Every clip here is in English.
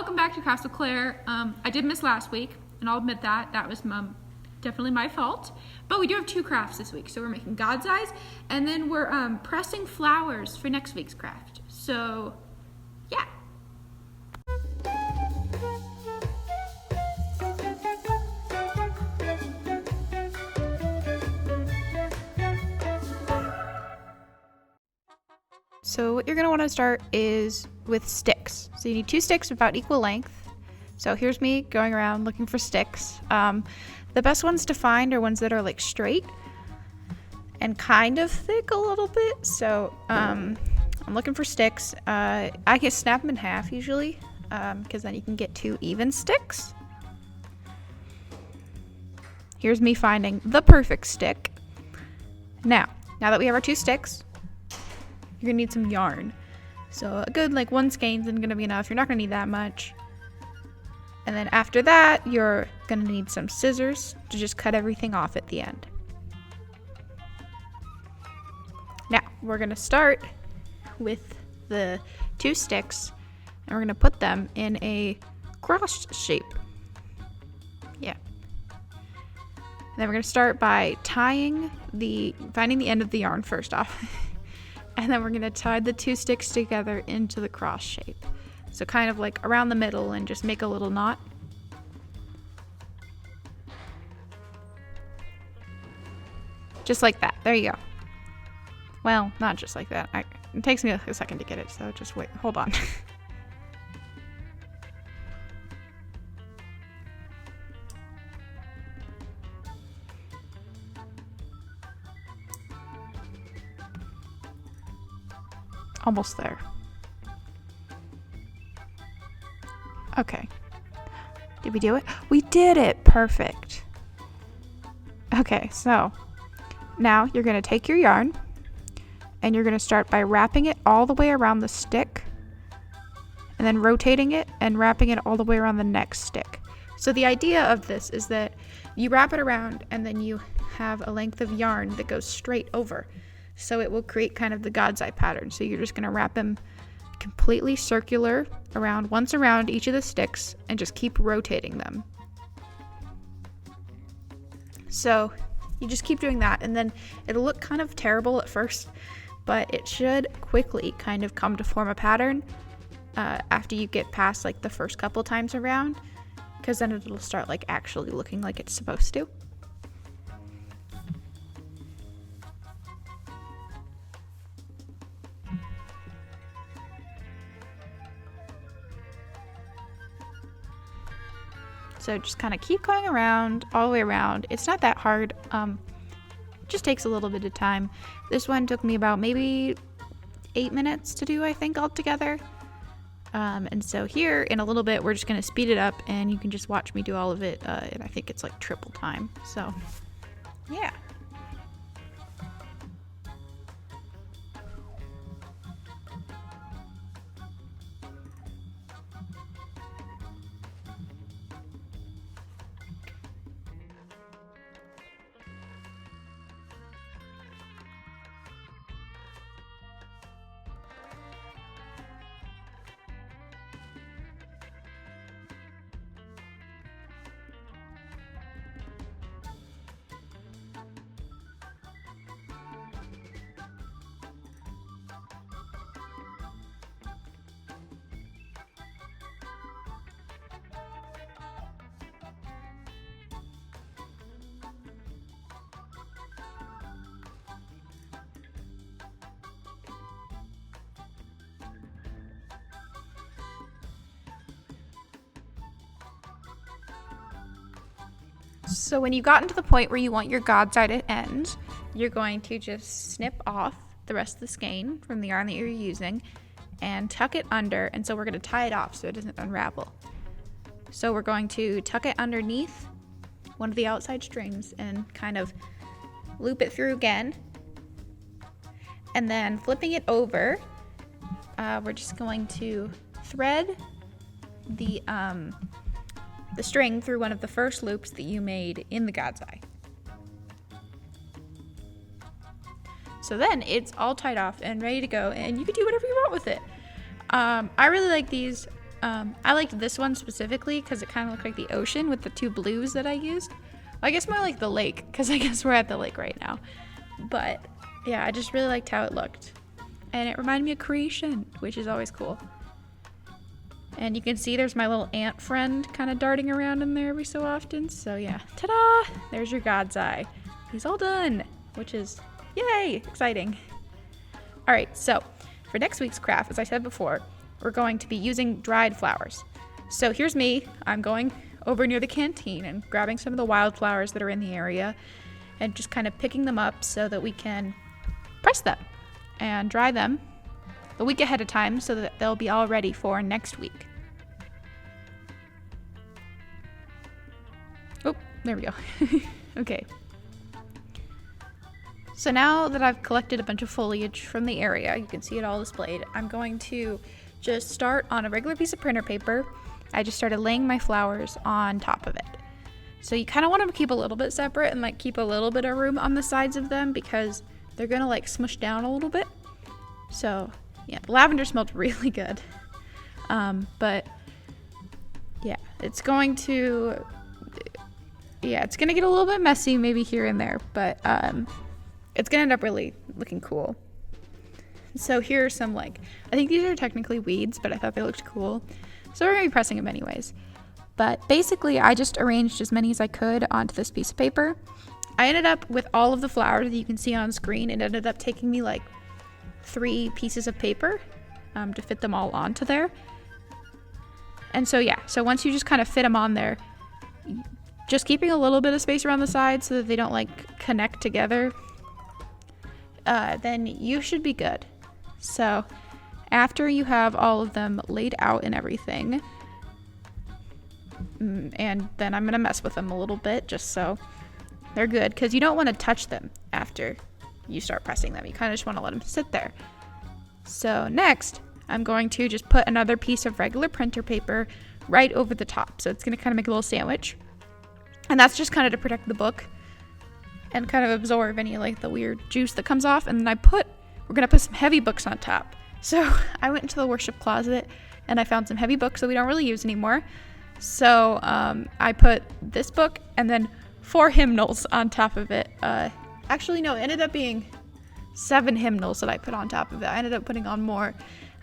welcome back to Castle Claire. I did miss last week, and I'll admit that was definitely my fault. But we do have 2 crafts this week. So we're making God's eyes, and then we're pressing flowers for next week's craft. So, yeah. So what you're going to want to start is with sticks. So you need 2 sticks about equal length. So here's me going around looking for sticks. The best ones to find are ones that are like straight and kind of thick a little bit. So I'm looking for sticks. I can snap them in half usually because then you can get 2 even sticks. Here's me finding the perfect stick. Now that we have our 2 sticks, you're gonna need some yarn. So a good 1 skein isn't gonna be enough. You're not gonna need that much. And then after that, you're gonna need some scissors to just cut everything off at the end. Now, we're gonna start with the 2 sticks and we're gonna put them in a cross shape. Yeah. And then we're gonna start by finding the end of the yarn first off. And then we're going to tie the 2 sticks together into the cross shape. So kind of like around the middle and just make a little knot. Just like that. There you go. Well, not just like that. It takes me a second to get it, so just wait. Hold on. Almost there. Okay. Did we do it? We did it! Perfect. Okay, so now you're going to take your yarn and you're going to start by wrapping it all the way around the stick and then rotating it and wrapping it all the way around the next stick. So the idea of this is that you wrap it around and then you have a length of yarn that goes straight over. So it will create kind of the God's eye pattern. So you're just going to wrap them completely circular once around each of the sticks and just keep rotating them. So you just keep doing that and then it'll look kind of terrible at first, but it should quickly kind of come to form a pattern after you get past the first couple times around, because then it'll start actually looking like it's supposed to. So just kind of keep going around, all the way around. It's not that hard. It just takes a little bit of time. This one took me about maybe 8 minutes to do, I think, altogether. And so here, in a little bit, we're just going to speed it up, and you can just watch me do all of it. And I think it's triple time. So, yeah. So when you've gotten to the point where you want your God's eye to end, you're going to just snip off the rest of the skein from the yarn that you're using and tuck it under. And so we're going to tie it off so it doesn't unravel. So we're going to tuck it underneath one of the outside strings and kind of loop it through again. And then flipping it over, we're just going to thread the string through one of the first loops that you made in the God's eye. So then it's all tied off and ready to go, and you can do whatever you want with it. I really like these. I liked this one specifically because it kind of looked like the ocean with the 2 blues that I used. I guess more like the lake, because I guess we're at the lake right now. But yeah, I just really liked how it looked. And it reminded me of creation, which is always cool. And you can see there's my little ant friend kind of darting around in there every so often. So yeah, ta-da! There's your God's eye. He's all done, which is, yay, exciting. All right, so for next week's craft, as I said before, we're going to be using dried flowers. So here's me. I'm going over near the canteen and grabbing some of the wildflowers that are in the area and just kind of picking them up so that we can press them and dry them a week ahead of time so that they'll be all ready for next week. Oh, there we go. Okay. So now that I've collected a bunch of foliage from the area, you can see it all displayed, I'm going to just start on a regular piece of printer paper. I just started laying my flowers on top of it. So you kind of want to keep a little bit separate and like keep a little bit of room on the sides of them because they're going to like smush down a little bit. So yeah, the lavender smelled really good. But yeah, it's going to get a little bit messy maybe here and there, but it's going to end up really looking cool. So here are some I think these are technically weeds, but I thought they looked cool. So we're going to be pressing them anyways. But basically, I just arranged as many as I could onto this piece of paper. I ended up with all of the flowers that you can see on screen. It ended up taking me 3 pieces of paper to fit them all onto there. And so yeah, so once you just kind of fit them on there, just keeping a little bit of space around the sides so that they don't connect together, then you should be good. So after you have all of them laid out and everything, and then I'm going to mess with them a little bit just so they're good, because you don't want to touch them after you start pressing them. You kind of just want to let them sit there. So next, I'm going to just put another piece of regular printer paper right over the top. So it's going to kind of make a little sandwich. And that's just kind of to protect the book and kind of absorb any the weird juice that comes off. And then we're going to put some heavy books on top. So I went into the worship closet and I found some heavy books that we don't really use anymore. So I put this book and then 4 hymnals on top of it. Actually, no, it ended up being 7 hymnals that I put on top of it. I ended up putting on more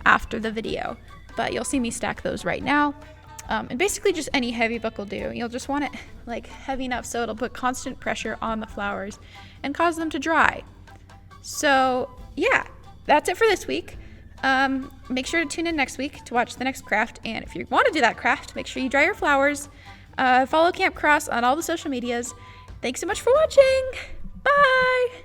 after the video, but you'll see me stack those right now. And basically just any heavy book will do. You'll just want it heavy enough so it'll put constant pressure on the flowers and cause them to dry. So yeah, that's it for this week. Make sure to tune in next week to watch the next craft. And if you want to do that craft, make sure you dry your flowers. Follow Camp Cross on all the social medias. Thanks so much for watching. Bye.